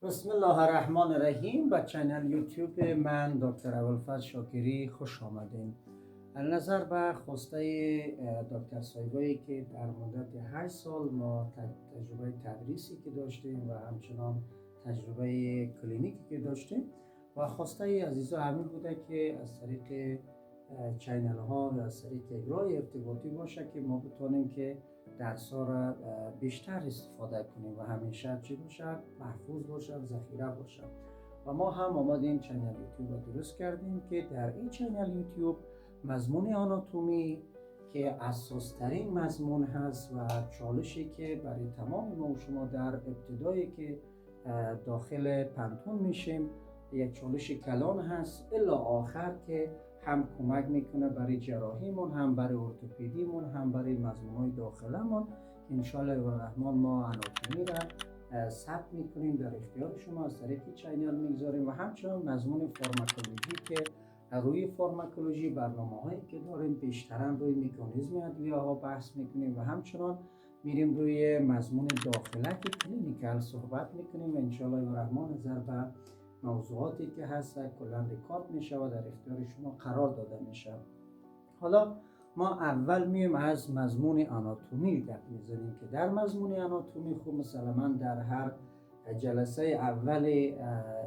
بسم الله الرحمن الرحیم. به چینل یوتیوب من دکتر ابوالفضل شاکری خوش آمدین. نظر به خواسته دکتر صایبایی که در مدت 8 سال ما تجربه تدریسی که داشتیم و همچنان تجربه کلینیکی که داشتیم و خواسته عزیزا همین بوده که از طریق چینل ها و از طریق اجرای ارتباطی باشه که ما بتونیم که درس ها را بیشتر استفاده کنیم و همیشه چی باشه؟ محفوظ باشه، ذخیره باشه. و ما هم آمدیم چینل یوتیوب را درست کردیم که در این چینل یوتیوب مضمون آناتومی که اساس‌ترین مضمون هست و چالشی که برای تمام ما و شما در ابتدایی که داخل پنتون میشیم یک چالش کلان هست الا آخر که هم کمک میکنه برای جراحیمون، هم برای ارتوپدیمون، هم برای مضمونهای داخلمون. انشالله و رحمان ما آناتومی را ثبت میکنیم در اختیار شما از طریق چینل میگذاریم و همچنان مضمون فارماکولوژی که روی فارماکولوژی برنامه هایی که داریم بیشترا روی مکانیزم ادویه ها بحث میکنیم و همچنان میریم روی مضمون داخله که کلینیکال صحبت میکنیم و انشالله و رحمان نظر به موضوعاتی که هست کلا ریکارد میشه و در اختیار شما قرار داده میشه. حالا ما اول میایم از مضمون آناتومی گپ میزنیم که در مضمون آناتومی خوب مثلا در هر جلسه اول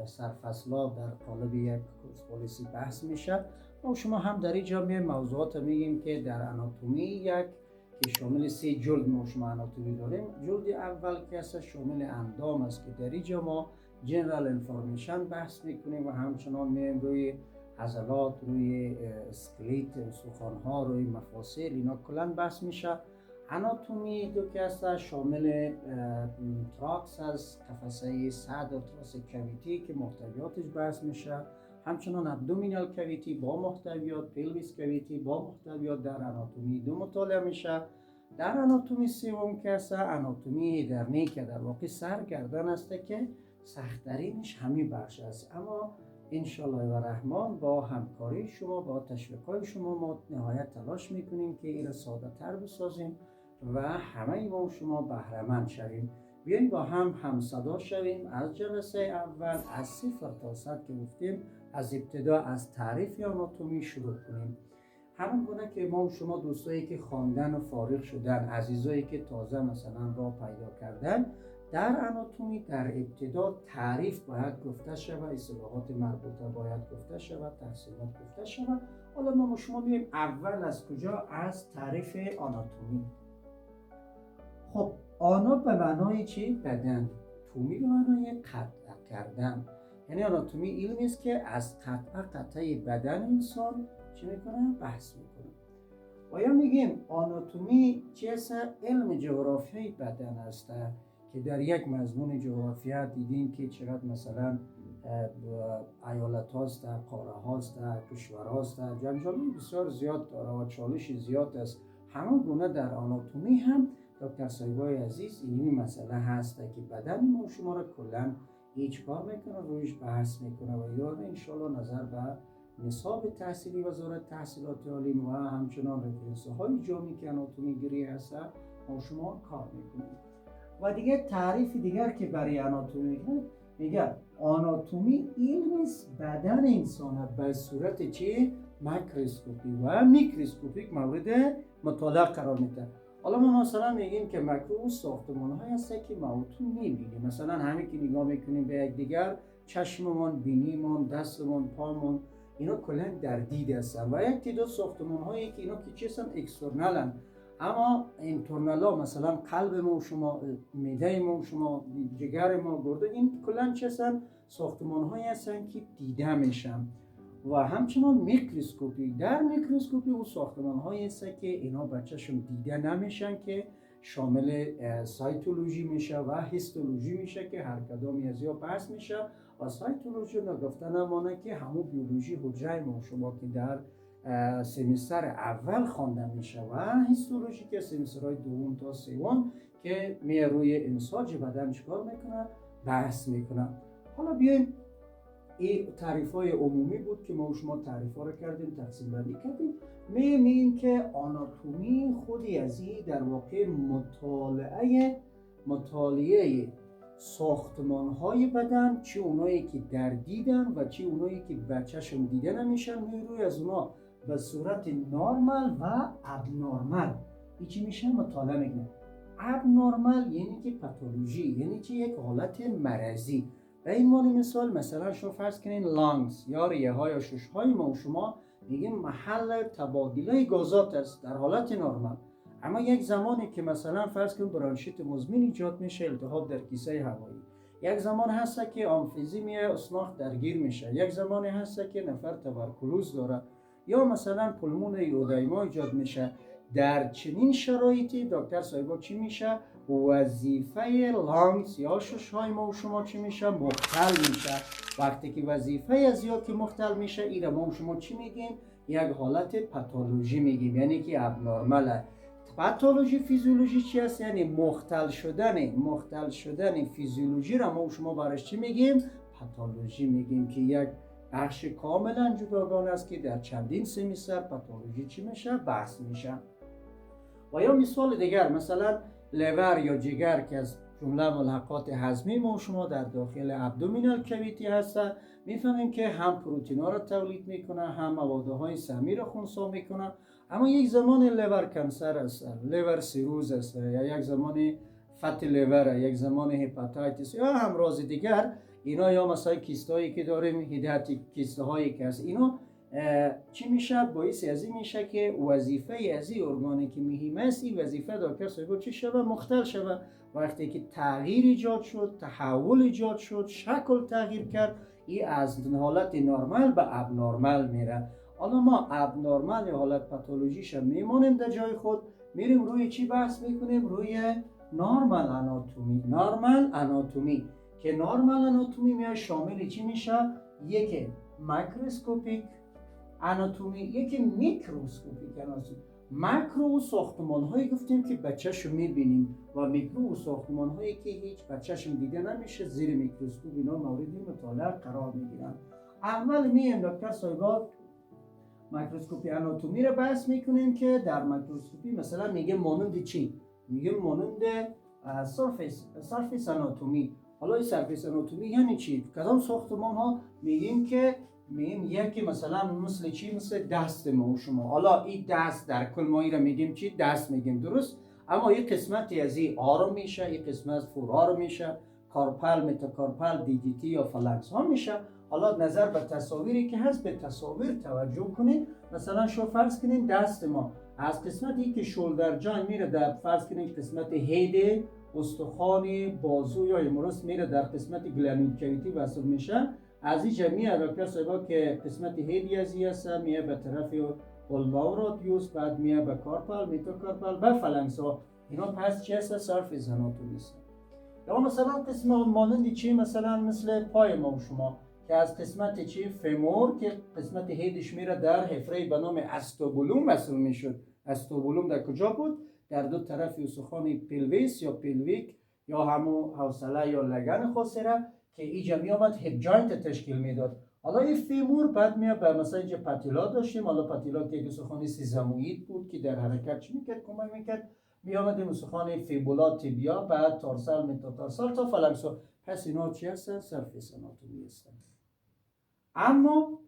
سرفصلا در قالب یک کورس پالیسی بحث میشه و شما هم در اینجا میایم موضوعات میگیم که در آناتومی یک که شامل 3 جلد ما شما آناتومی داریم. جلد اول که هست شامل اندام است که در اینجا ما جنرال انفورمیشن بحث میکنیم و همچنان میایم روی عضلات، روی اسکلت، استخوان‌ها، روی مفاصل، اینا کلا بحث میشه. آناتومی دو که هست شامل تراکس از قفسه صدر، تراس کویتی که محتویاتش بحث میشه، همچنان ابدومینال کویتی با محتویات، پلویس کویتی با محتویات در آناتومی دو مطالعه میشه. در آناتومی سوم که هست آناتومی هرنی که در واقع سرگردن است که سخت‌ترینش همین بخش است، اما انشالله و رحمان با همکاری شما، با تشویق‌های شما ما نهایت تلاش میکنیم که این را ساده تر بسازیم و همه ما شما بهره مند شویم. بیاییم با هم همصدا شویم از جلسه اول از 0 تا 100 که گفتیم از ابتدا از تعریف آناتومی شروع کنیم. همون گونه که ما و شما دوستایی که خواندن و فارغ شدن، عزیزایی که تازه مثلا راه پیدا کردن در آناتومی، در ابتدا تعریف باید گفته شود، اصطلاحات مربوطه باید گفته شود، تقسیمات گفته شود. حالا ما و شما میایم اول از کجا؟ از تعریف آناتومی. خب آنا به معنای چی؟ بدن. تومی به معنای قطع کردن. یعنی آناتومی علمی است که از قطعه بدن انسان چی میکنه؟ بحث میکنه. و یا میگیم آناتومی چیست؟ علم جغرافیای بدن است که در یک مضمون جغرافیا دیدیم که چقدر مثلا ایالت هاست، قاره هاست، کشور هاست، جنجالی بسیار زیاد داره و چالش زیاد است. همون گونه در آناتومی هم دکتر صایبای عزیز اینی مسئله هست که بدن ما شما را کلا هیچ کار میکنه، رویش بحث میکنه و یاد انشالله نظر به نصاب تحصیلی وزارت تحصیلات عالی و همچنان رفرنس های جامعی که آناتومی گیری هست ما شما کار میکنیم. و دیگه تعریف دیگر که برای آناتومی میگه آناتومی علم است بدن انسان به صورت چی؟ ماکروسکوپی و میکروسکوپیک مورد مطالعه قرار میده. حالا ما مثلا میگیم که ماکرو ساختمان های هست که ما تو میبینیم، مثلا همین که نگاه میکنیم به یک دیگر، چشممون، بینیمون، دستمون، پامون، اینا کلا در دید هستن و یک تعداد ساختمان هایی که اینا که چی هستن؟ اکسترنالن. اما اینترنال ها مثلا قلب ما شما، معده ما شما، جگر ما، گرده، این کلا چی هستن؟ ساختمان هایی هستن که دیده میشن. و همچنان میکروسکوپی، در میکروسکوپی اون ساختمان هایی هستن که اینا بچه‌شون دیده نمیشن که شامل سایتولوژی میشه و هیستولوژی میشه که هر کدامی از یا بحث میشه. و سایتولوژی نگفته نمانه که همون بیولوژی حجره ما شما که در سمیستر اول خوانده میشه و هیستولوژی که سمیسترهای دوم تا سوم که می روی انساج بدن چیکار میکنه؟ بحث میکنه. حالا بیایم این تعریف های عمومی بود که ما شما تعریف ها رو کردیم، تقسیم بندی کردیم. میگیم که آناتومی خودی از این در واقع مطالعه ساختمان های بدن، چه اونایی که در دیدن و چه اونایی که بچهشون دیده نمیشن، روی از اونا به صورت نورمال و ابنورمال این چی میشه مطالعه میکنه. ابنورمال یعنی که پاتولوژی، یعنی که یک حالت مرضی. به این معنی مثلا شما فرض کنین لانگز یا ریه های یا شش های ما و شما میگیم محل تبادله گازات است در حالت نرمال. اما یک زمانی که مثلا فرض کنیم برانشیت مزمن ایجاد میشه، التهاب در کیسه هوایی، یک زمان هست که آمفیزیمی اسناخ درگیر میشه، یک زمانی هست که نفر توبرکولوز داره یا مثلا پلمون ایودایما ایجاد میشه. در چنین شرایطی دکتر صاحبا چی میشه؟ وظیفه لانگز یا ششهای ما و شما چی میشه؟ مختل میشه. وقتی که وظیفه از یا که مختل میشه، این ما و شما چی میگیم؟ یک حالت پاتولوژی میگیم، یعنی که ابنورماله. پاتولوژی فیزیولوژی چی است؟ یعنی مختل شدن فیزیولوژی را ما و شما برش چی میگیم؟ پاتولوژی میگیم که یک بخش کاملا جداگانه است که در چندین سمیستر پاتولوژی چی میشه؟ بحث میشه. و یا مثال دیگر، مثلا لیور یا جگر که از جمله ملحقات هضمی ما و شما در داخل ابدومینال کویتی هست، میفهمیم که هم پروتئین ها را تولید میکنه، هم موادهای سمی را خنثی میکنه. اما یک زمان لیور کنسر است، لیور سیروز است، یا یک زمان فت لیور، یک زمان هپاتیتس یا امراض دیگر. اینا یا مثلا کیستایی که داریم، هدایت کیسته هایی که هست، اینا چی میشه؟ باعث از این میشه که وظیفه از این ارگانی که مهم است، این وظیفه دکتر صاحب چی شوه؟ مختل شوه. وقتی که تغییر ایجاد شد، تحول ایجاد شد، شکل تغییر کرد، این از حالت نرمال به ابنورمال میره. حالا ما ابنورمال یا حالت پاتولوژیش میمونیم در جای خود، میریم روی چی بحث میکنیم؟ روی نورمال آناتومی که نورمال آناتومی میاد شامل چی میشه؟ یکی ماکروسکوپیک آناتومی، یکی میکروسکوپیک آناتومی. ماکرو ساختمان هایی گفتیم که بچه‌شو میبینیم و میکرو ساختمان هایی که هیچ بچه‌شون دیده نمیشه، زیر میکروسکوپ اینا مورد مطالعه قرار میگیرن. اول میایم دکتر صاحبا ماکروسکوپی آناتومی رو بحث میکنیم که در ماکروسکوپی مثلا میگه مانند چی؟ میگه مانند سرفیس آناتومی. حالا این سرفیس آناتومی یعنی چی؟ کدام ساختمان ها؟ میگیم که یکی مثلا مثل چی؟ مثل دست ما و شما. حالا این دست در کل ما رو میگیم چی؟ دست میگیم، درست؟ اما یک قسمتی از این آرم میشه، یک قسمت فورارم میشه، کارپل، متاکارپل، دیجیتی یا فلکس ها میشه. حالا نظر به تصاویری که هست، به تصاویر توجه کنید. مثلا شو فرض کنین دست ما از قسمتی که شولدر جای میره در فرض کنین قسمت هید استخوان بازو یا امروز میره در قسمت گلانید کویتی وصل میشه. از این جمعی دکتر صاحبا که قسمت هیدی از این هست میه به طرف پلماو رادیوس، بعد میه به کارپل، متاکارپل، به فلنکس ها. اینا پس چی هست؟ سرفیس آناتومی است. یا مثلا قسم مانند چی؟ مثلا مثل پای ما و شما که از قسمت چی؟ فمور که قسمت هیدش میره در حفره به نام استوبولوم وصل میشد. استوبولوم در کجا بود؟ در دو طرف استخوان پلویس یا پلویک یا همون حوصله یا لگن خاصره که اینجا می آمد هپ جاینت تشکیل میداد. حالا این فیمور بعد میاد به مثلا اینجا پاتیلا داشتیم. حالا پاتیلا که یک استخوان سیزموئید بود که در حرکت چی میکرد؟ کمک میکرد. می آمدیم استخوان فیبولا تیبیا، بعد تارسال، متاتارسال تا فلکسو. پس اینا چی هستن؟ سرفیس آناتومی هستن. اما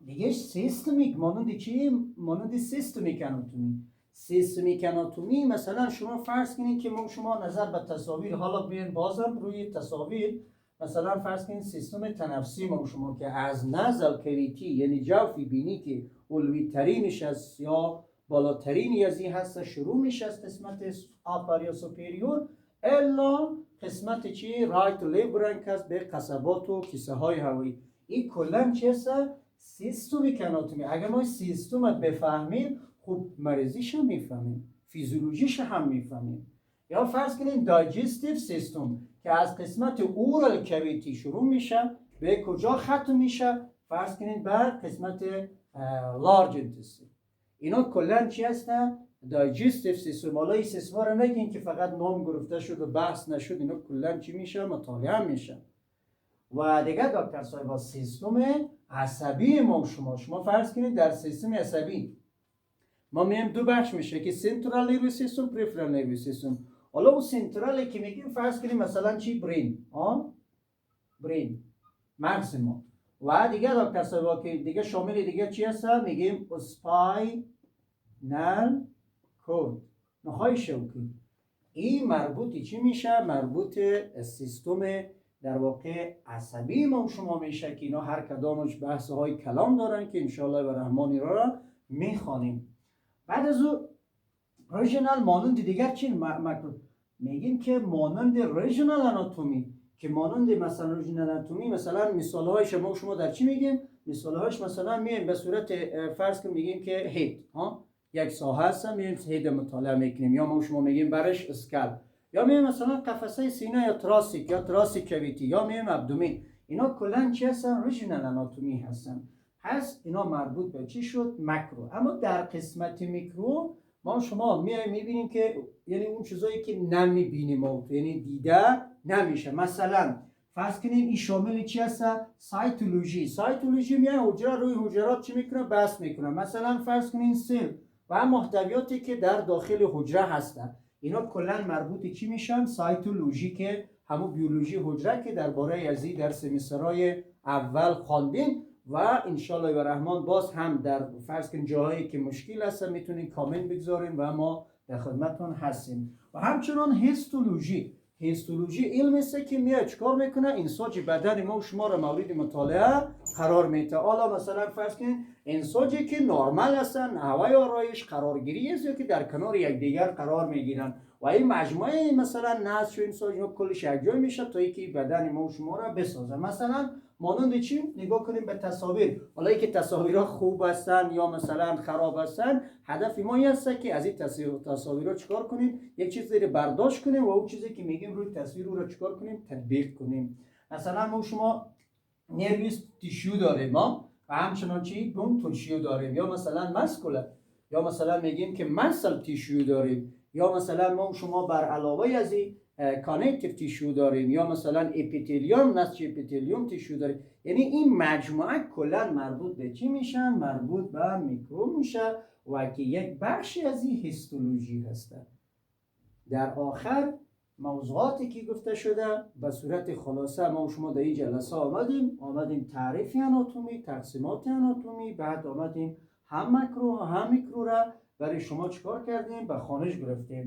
دیگه سیستمیک مانند چی؟ مانند سیستمیک آناتومی. سیستمیک آناتومی مثلا شما فرض کنید که ما شما نظر به تصاویر، حالا بیاین بازم روی تصاویر مثلا فرض کنید سیستم تنفسی ما شما که از نزل کویتی یعنی جوف بینی که علوی ترینش است یا بالاترینی از این هست شروع میشه از قسمت آپر یا سوپریور الا قسمت چی؟ رایت و لیف برانکس به قصبات و کیسه های هوایی. این کلن چی هست؟ سیستمیک آناتومی. اگر ما سیستم بفهمیم خوب مریضیش هم میفهمیم، فیزیولوژیش هم میفهمیم. یا فرض کنیم دایجستیو سیستم که از قسمت اورال کویتی شروع میشه به کجا ختم میشه؟ فرض کنیم بر قسمت لارج انتستین. اینا کلا چی هستن؟ دایجستیو سیستم. حالا این سیستم رو نگین که فقط نام گرفته شد و بحث نشد، اینا کلا چی میشه؟ مطالعه میشه. و دیگه دکتر صاحب سیستم عصبی ما شما فرض کنید در سیستم عصبی ما میایم دو بخش میشه که سنترال نروس سیستم، پریفرال نروس سیستم. حالا اون سنترالی که میگیم فرض کنیم مثلا چی؟ برین، برین، مغز ما. و دیگه دکتر صاحب که دیگه شامل دیگه چی هست؟ میگیم اسپاینال کورد، نخای شوکی. این مربوط چی میشه؟ مربوط سیستم در واقع عصبی ما شما میشه که اینا هر کدامش بحث های کلام دارن که انشاءالله و رحمانی را میخوانیم. بعد از او ریژنال مانند دیگر چی میگیم که مانند ریژنال آناتومی، که مانند مثلا ریژنال آناتومی مثلا مثال های شما در چی میگیم؟ مثال هاش مثلا میایم به صورت فرض کنیم میگیم که هید، یک ساحه هست میایم هید مطالعه میکنیم، یا ما شما میگیم برش اسکل، یا میایم مثلا قفسه سینه یا تراسیک کویتی، یا میایم ابدومین. اینا کلا چی هستن؟ ریژنال آناتومی هستن. پس اینا مربوط به چی شد؟ ماکرو. اما در قسمت میکرو ما شما میبینیم که یعنی اون چیزایی که نمیبینیم یعنی دیده نمیشه. مثلا فرض کنین این شامل چی هست؟ سایتولوژی میگه حجره روی حجرات چی میکنه؟ بس میکنه. مثلا فرض کنین سل و محتویاتی که در داخل حجره هستن، اینا کلا مربوط چی میشن؟ سایتولوژی، که همون بیولوژی حجره که درباره ازی در سمسترهای اول خواندیم. و انشالله و رحمان باز هم در فرض کن جاهایی که مشکل هست میتونین کامنت بگذارین و ما در خدمتتون هستیم. و همچنان هیستولوژی علم است که میاد چیکار میکنه؟ انساج بدن ما و شما را مورد مطالعه قرار میده. حالا مثلا فرض کن انساجی که نرمال هستن، هوای آرایش قرارگیری است، یا که در کنار یکدیگر قرار میگیرن و این مجموعه مثلا نسج و انساج کلش یکجای میشه تا اینکه بدن ما و شما را بسازه. مثلا مانند چی؟ نگاه کنیم به تصاویر. حالا اینکه تصاویرها خوب هستن یا مثلا خراب هستن، هدف ما این است که از این تصاویرها چیکار کنیم؟ یک چیزی رو برداشت کنیم و اون چیزی که میگیم روی تصویر رو چیکار کنیم؟ تطبیق کنیم. مثلا ما شما نروس تیشو داریم ما و همچنان چی؟ بون تیشو داریم، یا مثلا مسکولر، یا مثلا میگیم که مسل تیشو داریم، یا مثلا ما شما بر علاوه از این کانکتیو تیشو داریم، یا مثلا اپیتلیوم، نسج اپیتلیوم تیشو داریم. یعنی این مجموعه کلا مربوط به چی میشن؟ مربوط به میکرو میشه و که یک بخشی از این هیستولوژی هسته. در آخر موضوعاتی که گفته شده به صورت خلاصه ما شما در این جلسه آمدیم تعریف آناتومی، تقسیمات آناتومی، بعد آمدیم هم ماکرو هم میکرو را برای شما چیکار کردیم؟ به خوانش گرفتیم.